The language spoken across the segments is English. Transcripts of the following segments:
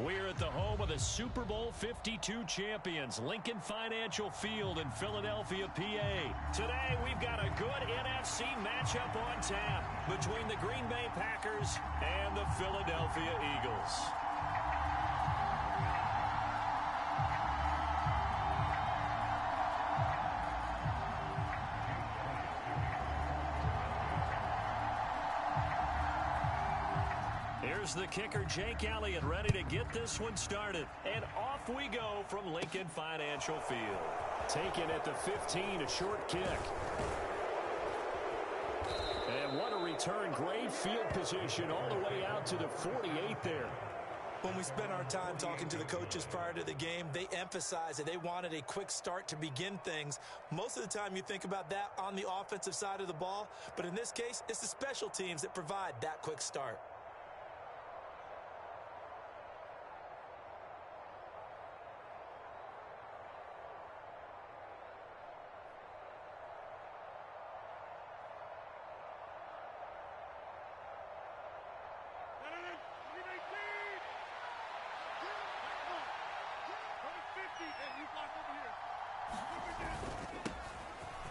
We're at the home of the Super Bowl 52 champions, Lincoln Financial Field in Philadelphia, PA. Today, we've got a good NFC matchup on tap between the Green Bay Packers and the Philadelphia Eagles. Here's the kicker, Jake Elliott, ready to get this one started. And off we go from Lincoln Financial Field. Taken at the 15, a short kick. And what a return. Great field position all the way out to the 48 there. When we spent our time talking to the coaches prior to the game, they emphasized that they wanted a quick start to begin things. Most of the time you think about that on the offensive side of the ball, but in this case, it's the special teams that provide that quick start.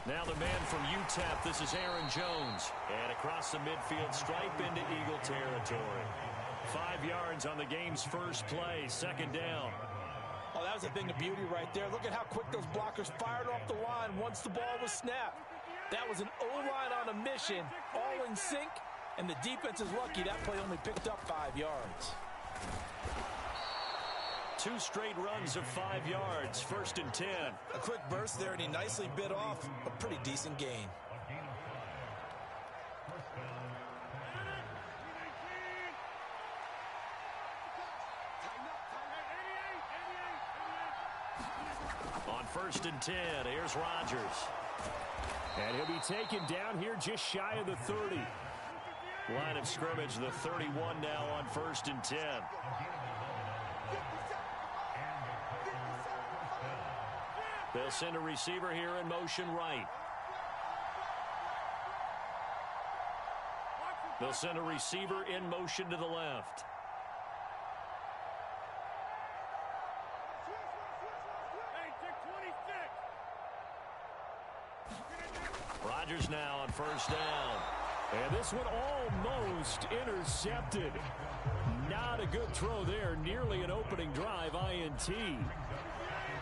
Now the man from UTEP, this is Aaron Jones. And across the midfield stripe into Eagle territory. 5 yards on the game's first play, second down. Oh, that was a thing of beauty right there. Look at how quick those blockers fired off the line once the ball was snapped. That was an O-line on a mission, all in sync, and the defense is lucky that play only picked up 5 yards. 2 straight runs of 5 yards, 1st and 10. A quick burst there, and he nicely bit off a pretty decent gain. On 1st and 10, here's Rodgers. And he'll be taken down here just shy of the 30. Line of scrimmage, the 31 now on 1st and 10. They'll send a receiver here in motion right. They'll send a receiver in motion to the left. Rodgers now on 1st down. And this one almost intercepted. Not a good throw there. Nearly an opening drive, INT.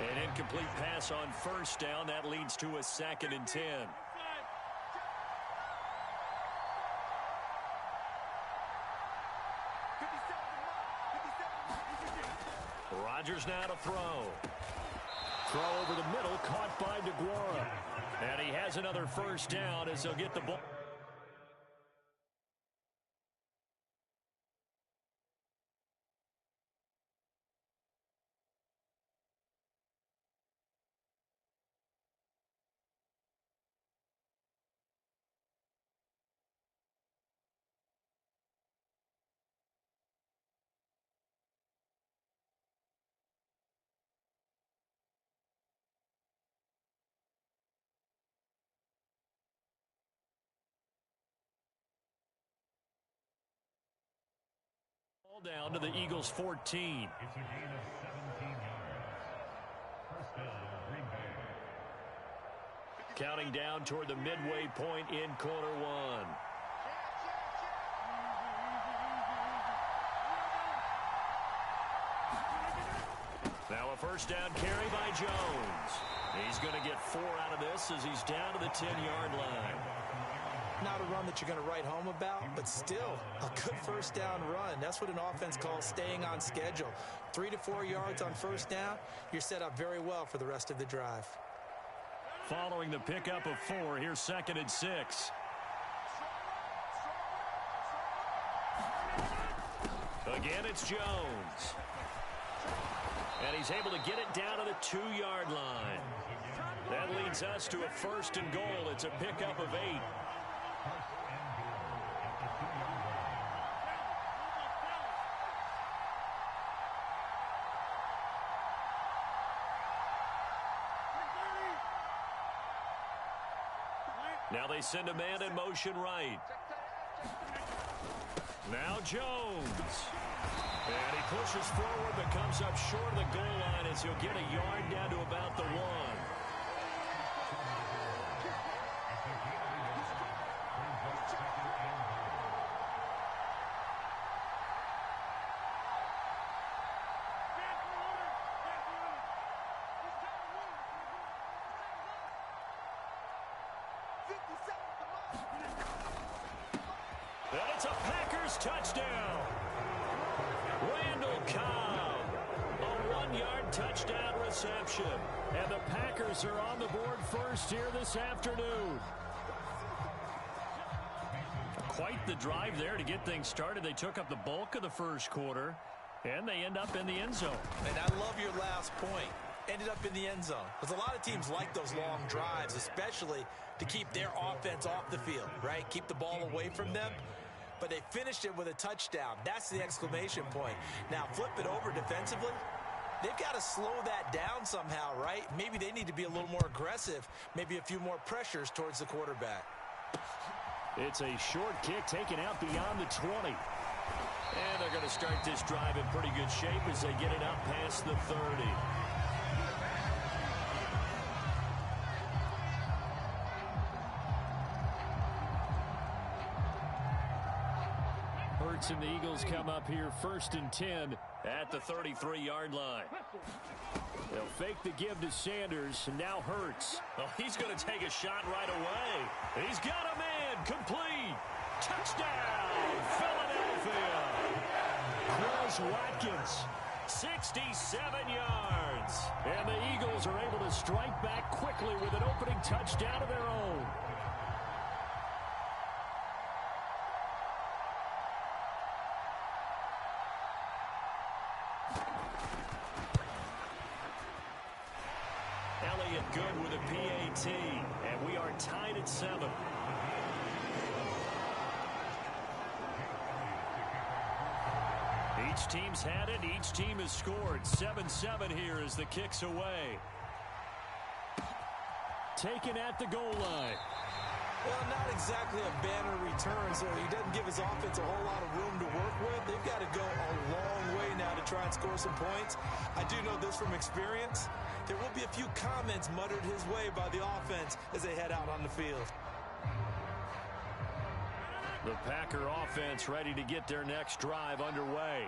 An incomplete pass on 1st down. That leads to a 2nd and 10. Rodgers now to throw. Throw over the middle, caught by DeGuara. And he has another 1st down as he'll get the ball. Down to the Eagles 14. It's a gain of 17 yards. 1st down, Green Bay. Counting down toward the midway point in quarter 1. Now a 1st down carry by Jones. He's going to get 4 out of this as he's down to the 10-yard line. Not a run that you're going to write home about, but still a good 1st down run. That's what an offense calls staying on schedule. 3 to 4 yards on 1st down, you're set up very well for the rest of the drive. Following the pickup of 4, here's 2nd and 6. Again, it's Jones. And he's able to get it down to the 2-yard line. That leads us to a 1st and goal. It's a pickup of 8. Now they send a man in motion right. Now Jones. And he pushes forward but comes up short of the goal line as he'll get a yard down to about the 1. And it's a Packers touchdown. Randall Cobb, a 1-yard touchdown reception. And the Packers are on the board first here this afternoon. Quite the drive there to get things started. They took up the bulk of the first quarter, and they end up in the end zone. And I love your last point. Ended up in the end zone. Because a lot of teams like those long drives, especially to keep their offense off the field, right? Keep the ball away from them. But they finished it with a touchdown. That's the exclamation point. Now, flip it over defensively. They've got to slow that down somehow, right? Maybe they need to be a little more aggressive. Maybe a few more pressures towards the quarterback. It's a short kick taken out beyond the 20. And they're going to start this drive in pretty good shape as they get it up past the 30. Hurts and the Eagles come up here 1st and 10 at the 33-yard line. They'll fake the give to Sanders, and now Hurts. Oh, he's going to take a shot right away. He's got a man, complete. Touchdown, Philadelphia. Quez Watkins, 67 yards. And the Eagles are able to strike back quickly with an opening touchdown of their own. Elliott good with a PAT, and we are tied at 7. Each team's had it. Each team has scored. 7-7 here as the kick's away. Taken at the goal line. Well, not exactly a banner return, so he doesn't give his offense a whole lot of room to work with. They've got to go a long way now to try and score some points. I do know this from experience. There will be a few comments muttered his way by the offense as they head out on the field. The Packer offense ready to get their next drive underway.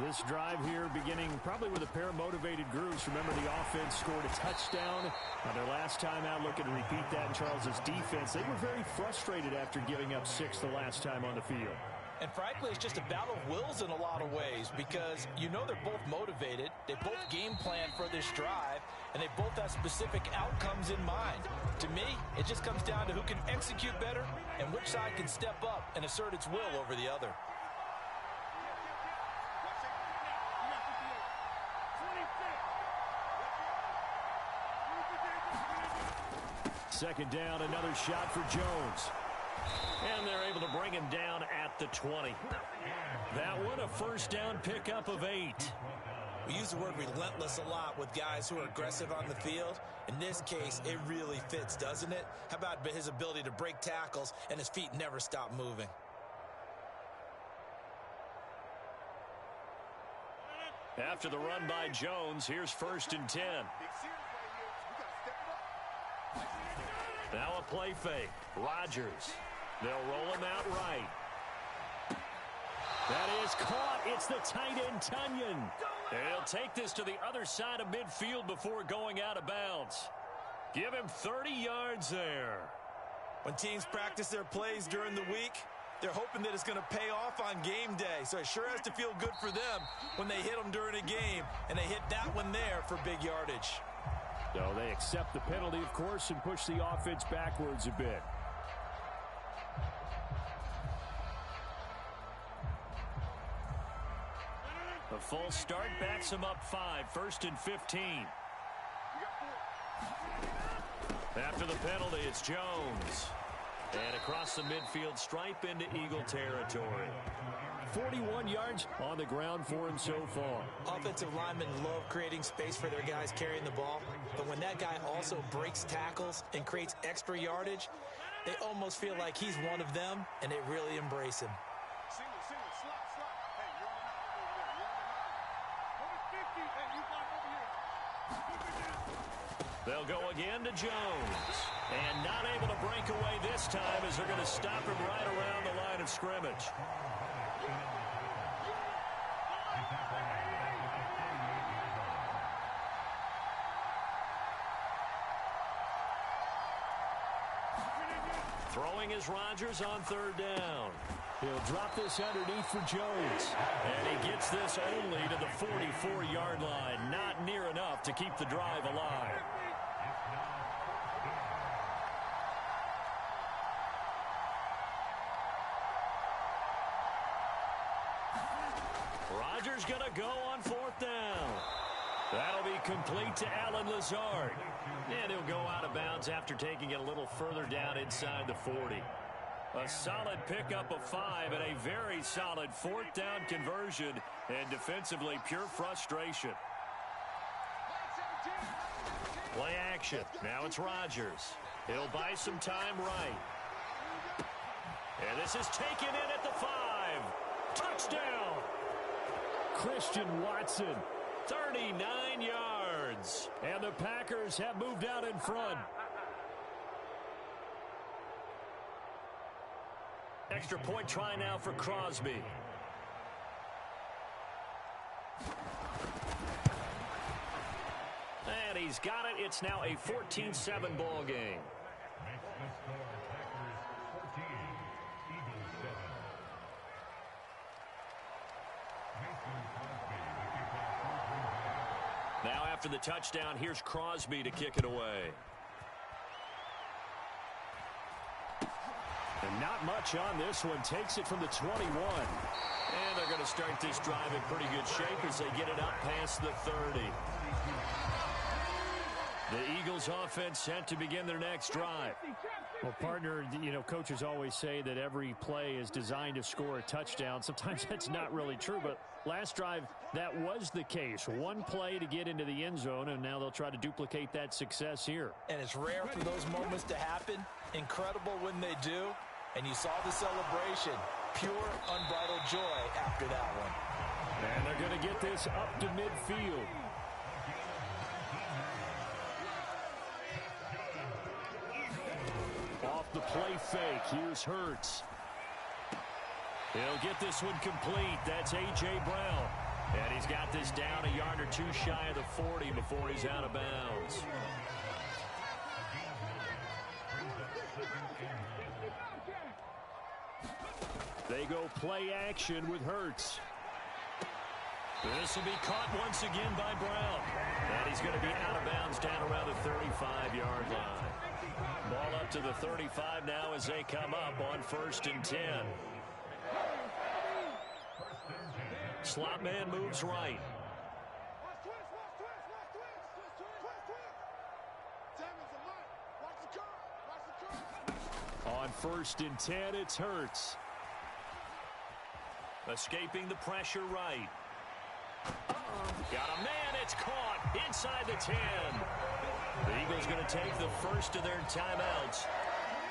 This drive here beginning probably with a pair of motivated groups. Remember, the offense scored a touchdown on their last time out. Looking to repeat that in Charles's defense. They were very frustrated after giving up 6 the last time on the field. And frankly, it's just a battle of wills in a lot of ways because you know they're both motivated. They both game plan for this drive, and they both have specific outcomes in mind. To me, it just comes down to who can execute better and which side can step up and assert its will over the other. Second down, another shot for Jones. And they're able to bring him down at the 20. That one a first down pickup of 8. We use the word relentless a lot with guys who are aggressive on the field. In this case, it really fits, doesn't it? How about his ability to break tackles and his feet never stop moving? After the run by Jones, here's 1st and 10. Now a play fake. Rodgers. They'll roll him out right. That is caught. It's the tight end, Tunyon. He'll take this to the other side of midfield before going out of bounds. Give him 30 yards there. When teams practice their plays during the week, they're hoping that it's going to pay off on game day. So it sure has to feel good for them when they hit them during a game, and they hit that one there for big yardage. So they accept the penalty, of course, and push the offense backwards a bit. A full start backs him up 5, 1st and 15. After the penalty, it's Jones. And across the midfield stripe into Eagle territory. 41 yards on the ground for him so far. Offensive linemen love creating space for their guys carrying the ball. But when that guy also breaks tackles and creates extra yardage, they almost feel like he's one of them, and they really embrace him. They'll go again to Jones. And not able to break away this time as they're going to stop him right around the line of scrimmage. Throwing is Rodgers on third down. He'll drop this underneath for Jones. And he gets this only to the 44-yard line. Not near enough to keep the drive alive. Rodgers going to go on fourth down. That'll be complete to Allen Lazard. And he'll go out of bounds after taking it a little further down inside the 40. A solid pickup of 5 and a very solid fourth down conversion, and defensively pure frustration. Play action. Now it's Rodgers. He'll buy some time right. And this is taken in at the 5. Touchdown! Christian Watson. 39 yards. And the Packers have moved out in front. Extra point try now for Crosby. And he's got it. It's now a 14-7 ball game. Now after the touchdown, here's Crosby to kick it away. And not much on this one. Takes it from the 21. And they're going to start this drive in pretty good shape as they get it up past the 30. The Eagles offense set to begin their next drive. Well, partner, coaches always say that every play is designed to score a touchdown. Sometimes that's not really true, but last drive, that was the case. One play to get into the end zone, and now they'll try to duplicate that success here. And it's rare for those moments to happen. Incredible when they do. And you saw the celebration. Pure, unbridled joy after that one. And they're going to get this up to midfield. Off the play fake. Here's Hurts. He'll get this one complete. That's A.J. Brown. And he's got this down a yard or two shy of the 40 before he's out of bounds. They go play action with Hurts. This will be caught once again by Brown. And he's going to be out of bounds down around the 35-yard line. Ball up to the 35 now as they come up on 1st and 10. Slot man moves right. On 1st and 10, it's Hurts. Escaping the pressure right. Got a man, it's caught inside the 10. The Eagles going to take the first of their timeouts.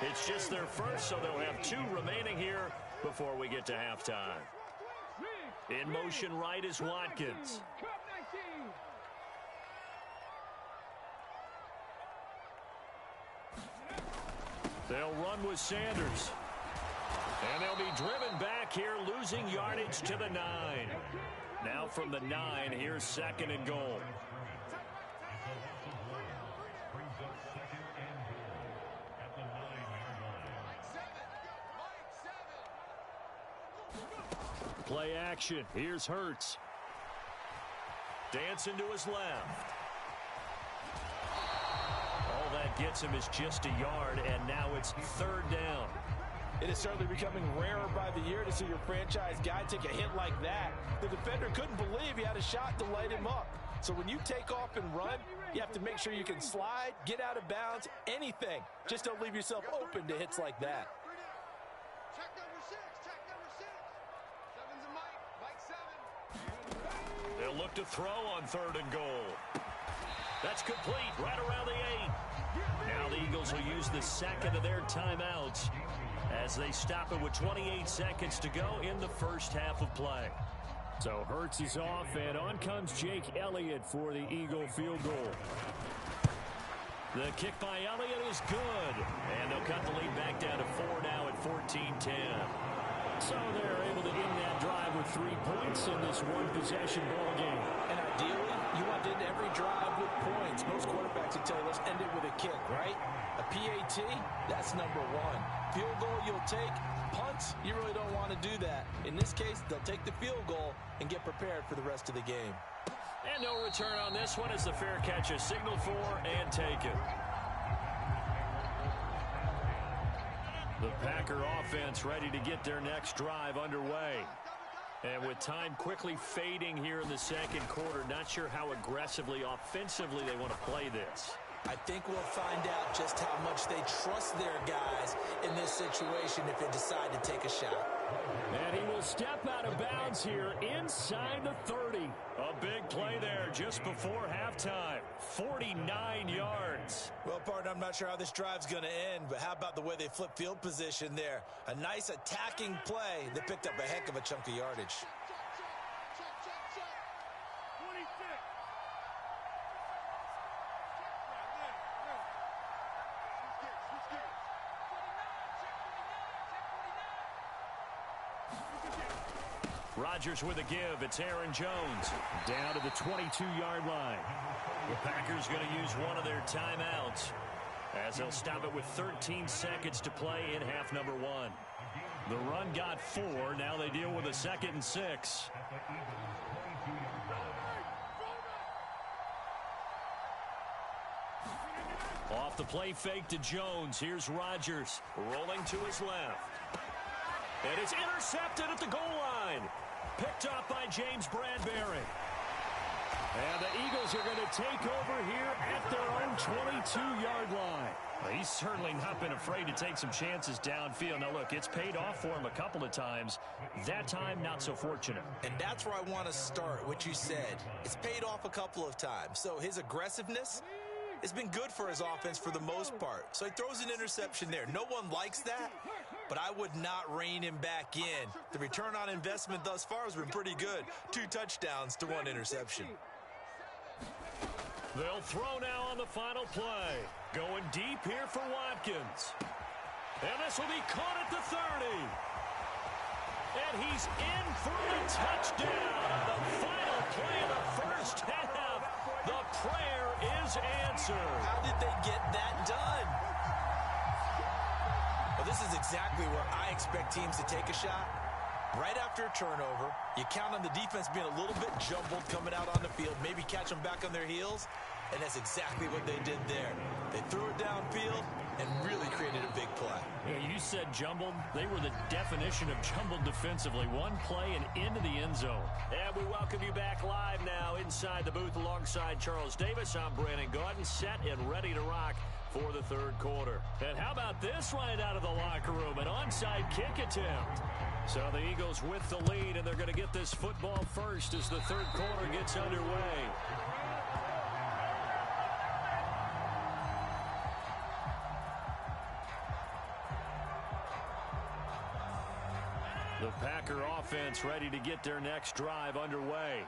It's just their first, so they'll have 2 remaining here before we get to halftime. In motion right is Watkins. They'll run with Sanders. And they'll be driven back here, losing yardage to the 9. Now from the 9, here's 2nd and goal. Play action. Here's Hurts. Dancing to his left. All that gets him is just a yard, and now it's 3rd down. It is certainly becoming rarer by the year to see your franchise guy take a hit like that. The defender couldn't believe he had a shot to light him up. So when you take off and run, you have to make sure you can slide, get out of bounds, anything. Just don't leave yourself open to hits like that. Check number 6. Check number 6. 7's a Mike. Mike 7. They'll look to throw on 3rd and goal. That's complete right around the 8. Now the Eagles will use the 2nd of their timeouts as they stop it with 28 seconds to go in the first half of play. So Hurts is off, and on comes Jake Elliott for the Eagle field goal. The kick by Elliott is good. And they'll cut the lead back down to 4 now at 14-10. So they're able to end that drive with 3 points in this one-possession ball game. And ideally, you want to end every drive with points. Most quarterbacks would tell you, let's end it with a kick, right? A PAT, that's number 1. Field goal you'll take. Punts, you really don't want to do that. In this case, they'll take the field goal and get prepared for the rest of the game. And no return on this one as the fair catch is signaled for and taken. The Packer offense ready to get their next drive underway. And with time quickly fading here in the second quarter, not sure how aggressively, offensively they want to play this. I think we'll find out just how much they trust their guys in this situation if they decide to take a shot. And he will step out of bounds here inside the 30. A big play there just before halftime. 49 yards. Well, partner, I'm not sure how this drive's going to end, but how about the way they flip field position there? A nice attacking play that picked up a heck of a chunk of yardage. Rodgers with a give. It's Aaron Jones down to the 22-yard line. The Packers going to use one of their timeouts as they'll stop it with 13 seconds to play in half number 1. The run got 4. Now they deal with a 2nd and 6. Off the play fake to Jones. Here's Rodgers rolling to his left. And it's intercepted at the goal line. Picked off by James Bradbury. And the Eagles are going to take over here at their own 22-yard line. Well, he's certainly not been afraid to take some chances downfield. Now, look, it's paid off for him a couple of times. That time, not so fortunate. And that's where I want to start, what you said. It's paid off a couple of times. So his aggressiveness has been good for his offense for the most part. So he throws an interception there. No one likes that, but I would not rein him back in. The return on investment thus far has been pretty good. 2 touchdowns to 1 interception. They'll throw now on the final play. Going deep here for Watkins. And this will be caught at the 30. And he's in for the touchdown. The final play of the first half. The prayer is answered. How did they get that done? Well, this is exactly where I expect teams to take a shot. Right after a turnover, you count on the defense being a little bit jumbled coming out on the field, maybe catch them back on their heels, and that's exactly what they did there. They threw it downfield and really created a big play. Yeah, you said jumbled. They were the definition of jumbled defensively. One play and into the end zone. And we welcome you back live now inside the booth alongside Charles Davis. I'm Brandon Gaudin, set and ready to rock for the third quarter. And how about this right out of the locker room? An onside kick attempt. So the Eagles with the lead, and they're going to get this football first as the third quarter gets underway. The Packer offense ready to get their next drive underway.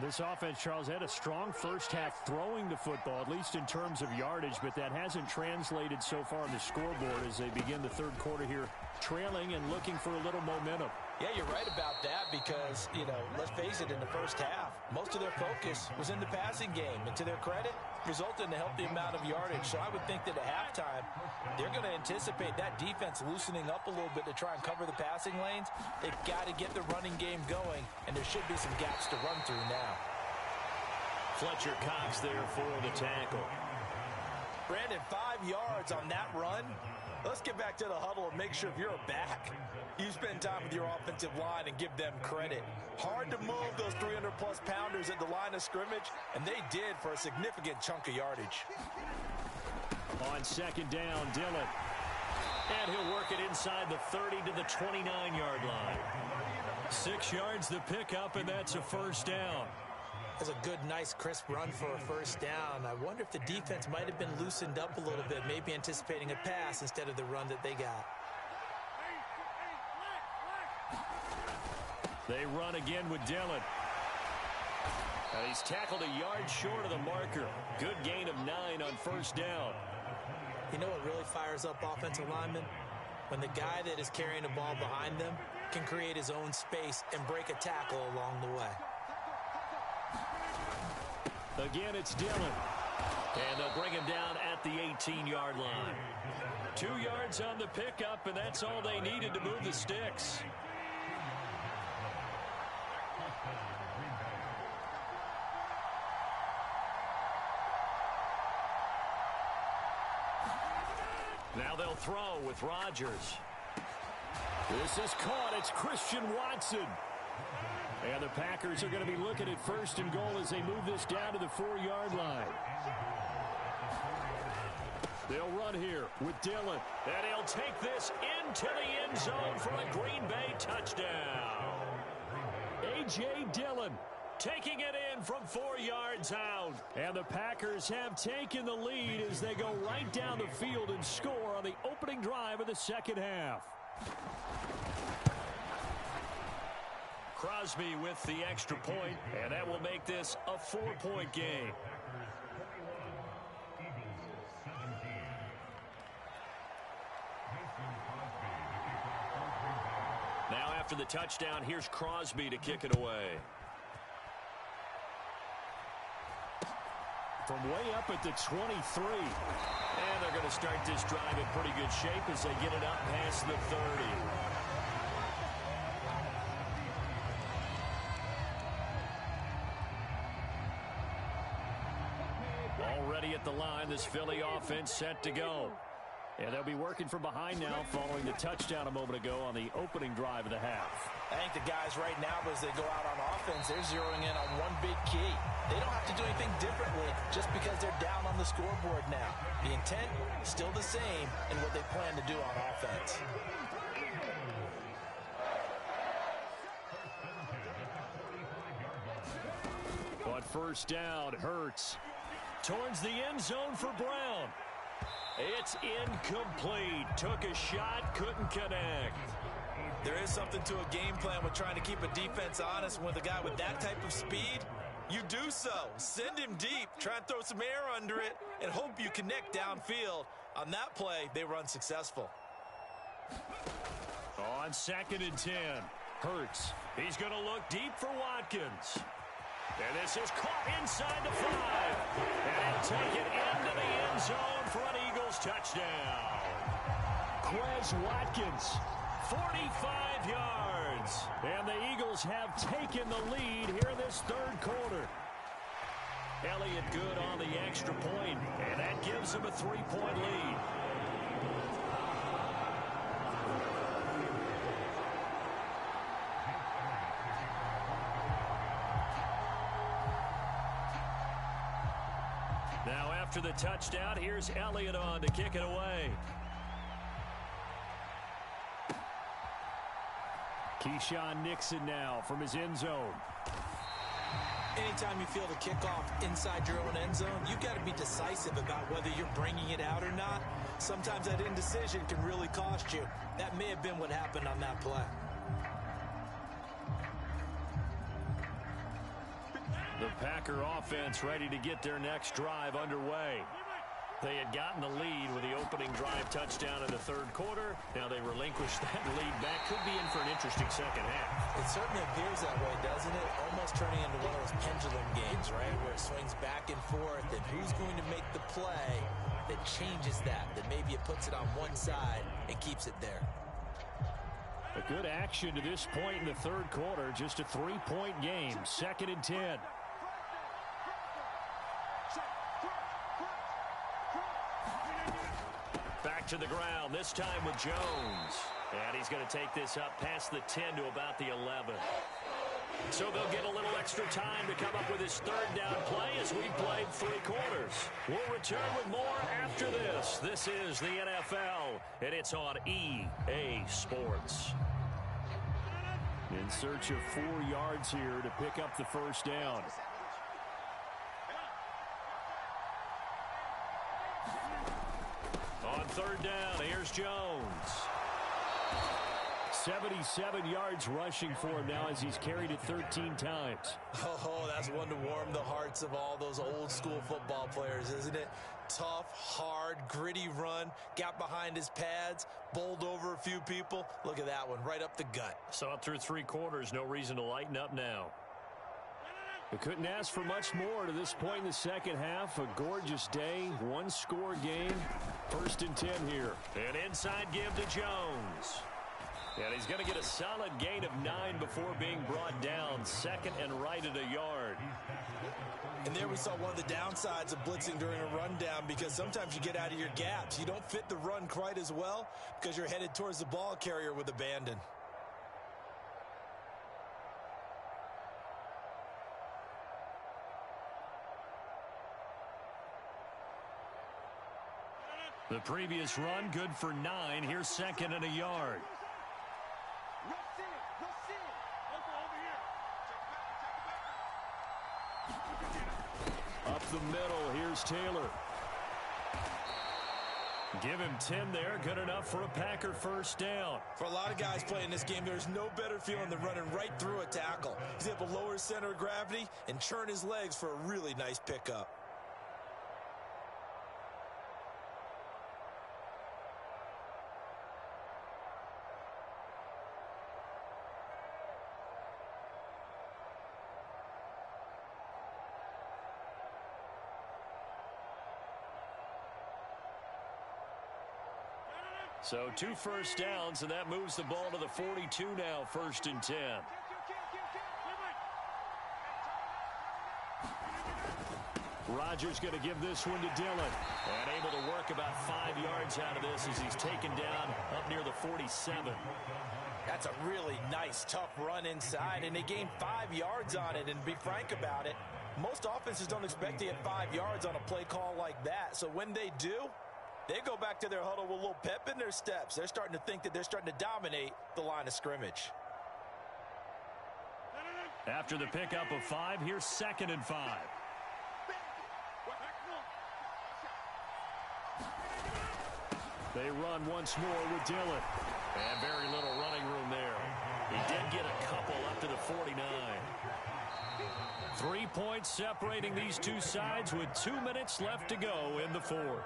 This offense, Charles, had a strong first half throwing the football, at least in terms of yardage, but that hasn't translated so far on the scoreboard as they begin the third quarter here, trailing and looking for a little momentum. Yeah, you're right about that because, let's face it, in the first half, most of their focus was in the passing game. And to their credit, resulted in a healthy amount of yardage. So I would think that at halftime, they're going to anticipate that defense loosening up a little bit to try and cover the passing lanes. They've got to get the running game going, and there should be some gaps to run through now. Fletcher Cox there for the tackle. Brandon, 5 yards on that run. Let's get back to the huddle and make sure if you're a back, you spend time with your offensive line and give them credit. Hard to move those 300-plus pounders at the line of scrimmage, and they did for a significant chunk of yardage. On second down, Dillon. And he'll work it inside the 30 to the 29-yard line. 6 yards to pick up, and that's a first down. That's a good, nice, crisp run for a first down. I wonder if the defense might have been loosened up a little bit, maybe anticipating a pass instead of the run that they got. They run again with Dillon. He's tackled a yard short of the marker. Good gain of 9 on first down. You know what really fires up offensive linemen? When the guy that is carrying the ball behind them can create his own space and break a tackle along the way. Again, it's Dillon. And they'll bring him down at the 18-yard line. 2 yards on the pickup, and that's all they needed to move the sticks. Now they'll throw with Rodgers. This is caught. It's Christian Watson. And the Packers are going to be looking at first and goal as they move this down to the 4-yard line. They'll run here with Dillon. And he'll take this into the end zone for a Green Bay touchdown. A.J. Dillon taking it in from 4 yards out. And the Packers have taken the lead as they go right down the field and score on the opening drive of the second half. Crosby with the extra point, and that will make this a 4-point game. Now after the touchdown, here's Crosby to kick it away. From way up at the 23. And they're going to start this drive in pretty good shape as they get it up past the 30. Already at the line, this Philly offense set to go. And they'll be working from behind now following the touchdown a moment ago on the opening drive of the half. I think the guys right now, as they go out on offense, they're zeroing in on one big key. They don't have to do anything differently just because they're down on the scoreboard now. The intent is still the same in what they plan to do on offense. On first down, Hurts towards the end zone for Brown. It's incomplete. Took a shot, couldn't connect. There is something to a game plan with trying to keep a defense honest. With a guy with that type of speed, you do so. Send him deep, try and throw some air under it, and hope you connect downfield. On that play, they were unsuccessful. On 2nd and 10, Hurts. He's going to look deep for Watkins. And this is caught inside the 5. And he'll take it into the end zone for an Eagles touchdown. Quez Watkins, 45 yards. And the Eagles have taken the lead here in this third quarter. Elliott good on the extra point, and that gives him a 3-point lead. Now after the touchdown, here's Elliott on to kick it away. Keyshawn Nixon now from his end zone. Anytime you feel the kickoff inside your own end zone, you've got to be decisive about whether you're bringing it out or not. Sometimes that indecision can really cost you. That may have been what happened on that play. The Packer offense ready to get their next drive underway. They had gotten the lead with the opening drive touchdown in the third quarter. Now they relinquished that lead back. Could be in for an interesting second half. It certainly appears that way, doesn't it? Almost turning into one of those pendulum games, right? Where it swings back and forth, and who's going to make the play that changes that maybe it puts it on one side and keeps it there. A good action to this point in the third quarter. Just a 3-point game. 2nd and 10. Back to the ground, this time with Jones. And he's going to take this up past the 10 to about the 11. So they'll get a little extra time to come up with his third down play as we played 3 quarters. We'll return with more after this. This is the NFL, and it's on EA Sports. In search of 4 yards here to pick up the first down. On third down, here's Jones. 77 yards rushing for him now as he's carried it 13 times. Oh, that's one to warm the hearts of all those old school football players, isn't it? Tough, hard, gritty run, got behind his pads, bowled over a few people. Look at that one, right up the gut. So up through 3 quarters, no reason to lighten up now. We couldn't ask for much more to this point in the second half. A gorgeous day, 1-score game. 1st and 10 here. An inside give to Jones. And he's going to get a solid gain of 9 before being brought down. 2nd and right at a yard. And there we saw one of the downsides of blitzing during a rundown, because sometimes you get out of your gaps. You don't fit the run quite as well because you're headed towards the ball carrier with abandon. The previous run good for 9. Here's 2nd and a yard. Up the middle, here's Taylor. Give him 10 there, good enough for a Packer 1st down. For a lot of guys playing this game, there's no better feeling than running right through a tackle. He's able to lower his center of gravity and churn his legs for a really nice pickup. So 2 first downs, and that moves the ball to the 42 now, 1st and 10. Rodgers going to give this one to Dillon. And able to work about 5 yards out of this as he's taken down up near the 47. That's a really nice, tough run inside, and they gained 5 yards on it. And to be frank about it, most offenses don't expect to get 5 yards on a play call like that. So when they do, they go back to their huddle with a little pep in their steps. They're starting to think that they're starting to dominate the line of scrimmage. After the pickup of 5, here's 2nd and 5. They run once more with Dillon. And very little running room there. He did get a couple up to the 49. 3 points separating these two sides with 2 minutes left to go in the 4th.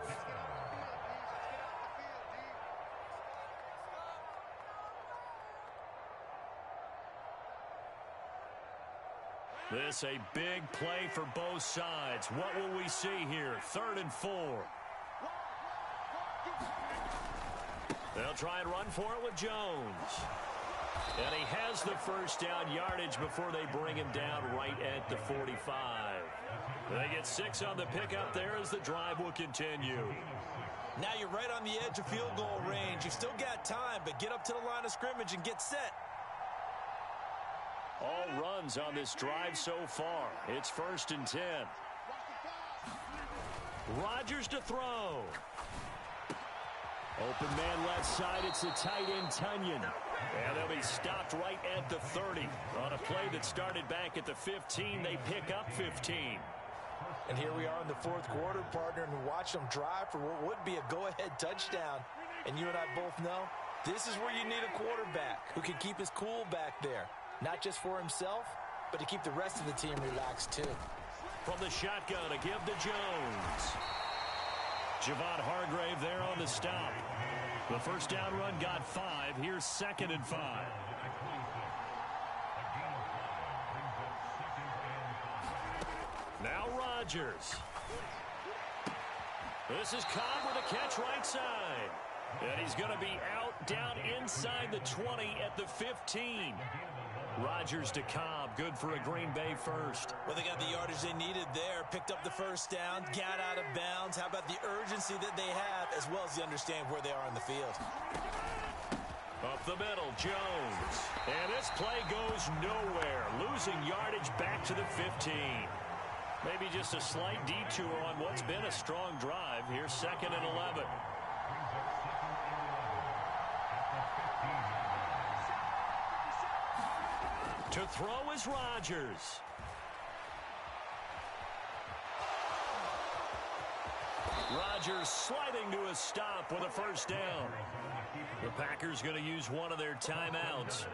This a big play for both sides. What will we see here? 3rd and 4. They'll try and run for it with Jones. And he has the 1st down yardage before they bring him down right at the 45. They get 6 on the pickup there as the drive will continue. Now you're right on the edge of field goal range. You've still got time, but get up to the line of scrimmage and get set. All runs on this drive so far. It's 1st and 10. Rodgers to throw. Open man left side. It's the tight end, Tunyon. And they'll be stopped right at the 30. On a play that started back at the 15, they pick up 15. And here we are in the 4th quarter, partner, and watch them drive for what would be a go-ahead touchdown. And you and I both know this is where you need a quarterback who can keep his cool back there. Not just for himself, but to keep the rest of the team relaxed, too. From the shotgun, a give to Jones. Javon Hargrave there on the stop. The 1st down run got 5. Here's 2nd and 5. Now Rodgers. This is Cobb with a catch right side. And he's going to be out down inside the 20 at the 15. Rodgers to Cobb, good for a Green Bay 1st. Well, they got the yardage they needed there, picked up the 1st down, got out of bounds. How about the urgency that they have, as well as the understand where they are in the field. Up the middle, Jones. And this play goes nowhere, losing yardage back to the 15. Maybe just a slight detour on what's been a strong drive. Here's 2nd and 11. To throw is Rodgers. Chargers sliding to a stop with a first down. The Packers going to use one of their timeouts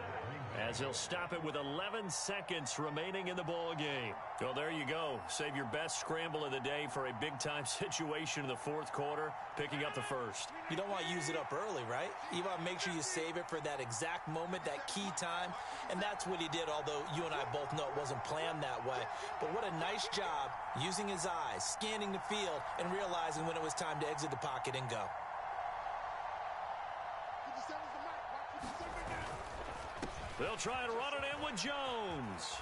as they'll stop it with 11 seconds remaining in the ball game. Well, there you go. Save your best scramble of the day for a big-time situation in the fourth quarter, picking up the first. You don't want to use it up early, right? You want to make sure you save it for that exact moment, that key time, and that's what he did, although you and I both know it wasn't planned that way. But what a nice job using his eyes, scanning the field, and realizing when it was time to exit the pocket and go. They'll try and run it in with Jones.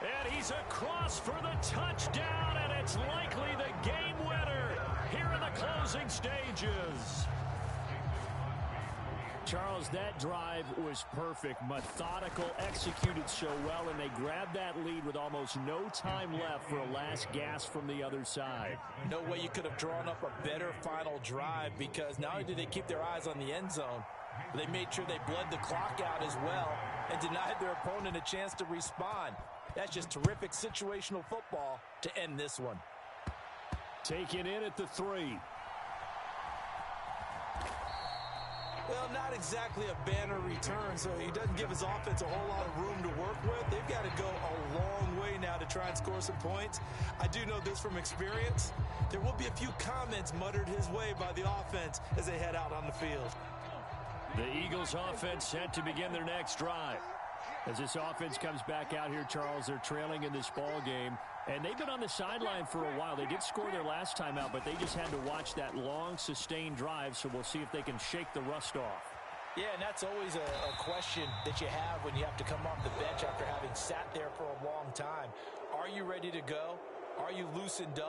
And he's across for the touchdown, and it's likely the game winner here in the closing stages. Charles, that drive was perfect, methodical, executed so well, and they grabbed that lead with almost no time left for a last gasp from the other side. No way you could have drawn up a better final drive, because not only did they keep their eyes on the end zone, they made sure they bled the clock out as well and denied their opponent a chance to respond. That's just terrific situational football to end this one. Taken in at the 3. Well, not exactly a banner return, so he doesn't give his offense a whole lot of room to work with. They've got to go a long way now to try and score some points. I do know this from experience. There will be a few comments muttered his way by the offense as they head out on the field. The Eagles offense set to begin their next drive. As this offense comes back out here, Charles, they're trailing in this ball game, and they've been on the sideline for a while. They did score their last time out, but they just had to watch that long, sustained drive, so we'll see if they can shake the rust off. Yeah, and that's always a question that you have when you have to come off the bench after having sat there for a long time. Are you ready to go? Are you loosened up?